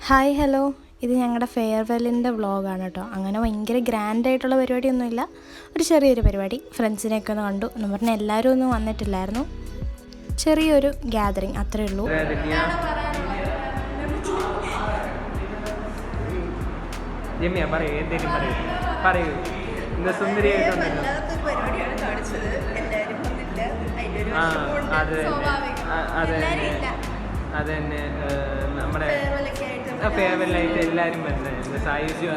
Hi hello, ഇത് ഞങ്ങളുടെ ഫെയർവെല്ലിൻ്റെ വ്ളോഗാണ് കേട്ടോ. അങ്ങനെ ഭയങ്കര ഗ്രാൻഡായിട്ടുള്ള പരിപാടിയൊന്നുമില്ല, ഒരു ചെറിയൊരു പരിപാടി. ഫ്രണ്ട്സിനെയൊക്കെ ഒന്ന് കണ്ടു എന്ന് പറഞ്ഞാൽ എല്ലാവരും ഒന്നും വന്നിട്ടില്ലായിരുന്നു, ചെറിയൊരു ഗ്യാതറിങ് അത്രയേ ഉള്ളൂ. അത് തന്നെ നമ്മുടെ ഫേവറേറ്റ് എല്ലാവരും വരുന്നത് സായുജ്യം.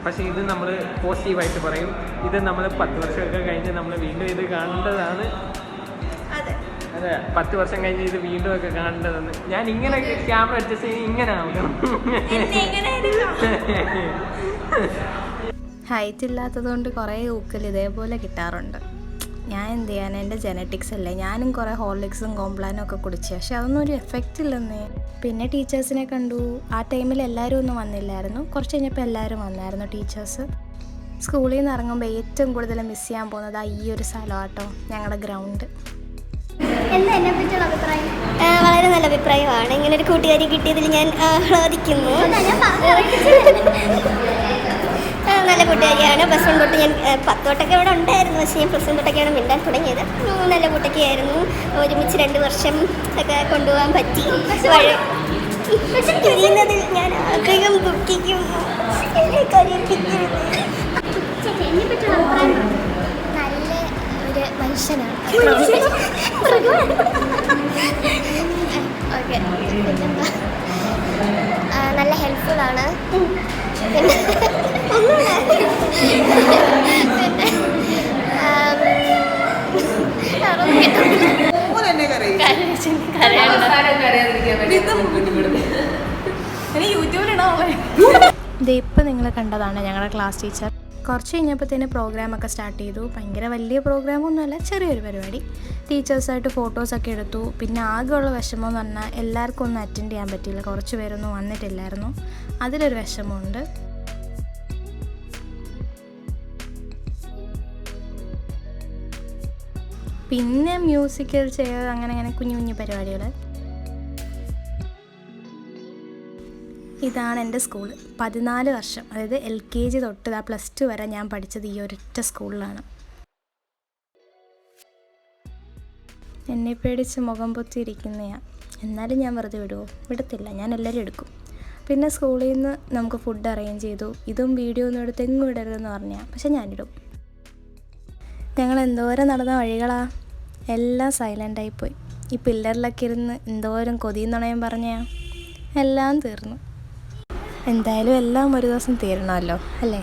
പക്ഷേ ഇത് നമ്മൾ പോസിറ്റീവായിട്ട് പറയും. ഇത് നമ്മൾ 10 വർഷമൊക്കെ കഴിഞ്ഞ് നമ്മൾ വീണ്ടും ഇത് കാണേണ്ടതാണ്. അതെ, 10 വർഷം കഴിഞ്ഞ് ഇത് വീണ്ടും ഒക്കെ കാണേണ്ടതാണ്. ഞാൻ ഇങ്ങനെ ക്യാമറ അഡ്ജസ്റ്റ് ചെയ്ത് ഇങ്ങനെ ആവണം. ഹൈറ്റ് ഇല്ലാത്തത് കൊണ്ട് കുറേ ഊക്കൽ ഇതേപോലെ കിട്ടാറുണ്ട്. ഞാൻ എന്ത് ചെയ്യാൻ, എൻ്റെ ജെനറ്റിക്സ് അല്ലേ. ഞാനും കുറേ ഹോർലിക്സും കോംപ്ലാനും ഒക്കെ കുടിച്ചു, പക്ഷെ അതൊന്നും ഒരു എഫക്റ്റ് ഇല്ലെന്നേ. പിന്നെ ടീച്ചേഴ്സിനെ കണ്ടു. ആ ടൈമിൽ എല്ലാവരും ഒന്നും വന്നില്ലായിരുന്നു, കുറച്ച് കഴിഞ്ഞപ്പോൾ എല്ലാവരും വന്നായിരുന്നു ടീച്ചേഴ്സ്. സ്കൂളിൽ നിന്ന് ഇറങ്ങുമ്പോൾ ഏറ്റവും കൂടുതൽ മിസ് ചെയ്യാൻ പോകുന്നത് ഈ ഒരു സ്ഥലമാട്ടോ, ഞങ്ങളുടെ ഗ്രൗണ്ട്. വളരെ നല്ല അഭിപ്രായമാണ്. ഇങ്ങനെ ഒരു കൂട്ടുകാരി കിട്ടിയതിൽ ഞാൻ ആഹ്ലാദിക്കുന്നു. നല്ല കൂട്ടുകാരിയാണ്. പ്ലസ് 1 തൊട്ട് ഞാൻ 10 തൊട്ടൊക്കെ ഇവിടെ ഉണ്ടായിരുന്നു, പക്ഷേ ഞാൻ പ്ലസ് 1 തൊട്ടൊക്കെയാണ് മിണ്ടാൻ തുടങ്ങിയത്. നല്ല കൂട്ടൊക്കെയായിരുന്നു. ഒരുമിച്ച് 2 വർഷം ഒക്കെ കൊണ്ടുപോകാൻ പറ്റി. കഴിയുന്നതിൽ ഞാൻ അധികം ദുഃഖിക്കുന്നു. നല്ല ഒരു മനുഷ്യനാണ്. ഓക്കെ, നല്ല ഹെൽപ്ഫുള്ളാണ്. പിന്നെ ഇപ്പം നിങ്ങൾ കണ്ടതാണ് ഞങ്ങളുടെ ക്ലാസ് ടീച്ചർ. കുറച്ച് കഴിഞ്ഞപ്പോഴത്തേന് പ്രോഗ്രാമൊക്കെ സ്റ്റാർട്ട് ചെയ്തു. ഭയങ്കര വലിയ പ്രോഗ്രാമൊന്നുമല്ല, ചെറിയൊരു പരിപാടി. ടീച്ചേഴ്സായിട്ട് ഫോട്ടോസൊക്കെ എടുത്തു. പിന്നെ ആകെയുള്ള വിഷമം എന്ന് പറഞ്ഞാൽ എല്ലാവർക്കും ഒന്നും അറ്റൻഡ് ചെയ്യാൻ പറ്റിയില്ല, കുറച്ച് പേരൊന്നും വന്നിട്ടില്ലായിരുന്നു. അതിലൊരു വിഷമമുണ്ട്. പിന്നെ മ്യൂസിക്കൽ ചെയർ, അങ്ങനെ കുഞ്ഞു കുഞ്ഞു പരിപാടികൾ. ഇതാണ് എൻ്റെ സ്കൂൾ. 14 വർഷം, അതായത് LKG തൊട്ട് +2 വരെ ഞാൻ പഠിച്ചത് ഈ ഒരൊറ്റ സ്കൂളിലാണ്. എന്നെ പേടിച്ച് മുഖം പൊത്തിയിരിക്കുന്നതാണ്. എന്നാലും ഞാൻ വെറുതെ വിടുമോ? വിടത്തില്ല, ഞാൻ എല്ലാവരും എടുക്കും. പിന്നെ സ്കൂളിൽ നിന്ന് നമുക്ക് ഫുഡ് അറേഞ്ച് ചെയ്തു. ഇതും വീഡിയോ ഒന്നും എടുത്ത് എങ്ങും ഇടരുതെന്ന് പറഞ്ഞാൽ, പക്ഷെ ഞാനിടും. ഞങ്ങൾ എന്തോരം നടന്ന വഴികളാ, എല്ലാം സൈലൻ്റായിപ്പോയി. ഈ പില്ലറിലൊക്കെ ഇരുന്ന് എന്തോരം കൊതിയെന്നുണയും പറഞ്ഞാൽ എല്ലാം തീർന്നു. എന്തായാലും എല്ലാം ഒരു ദിവസം തീരണമല്ലോ, അല്ലേ?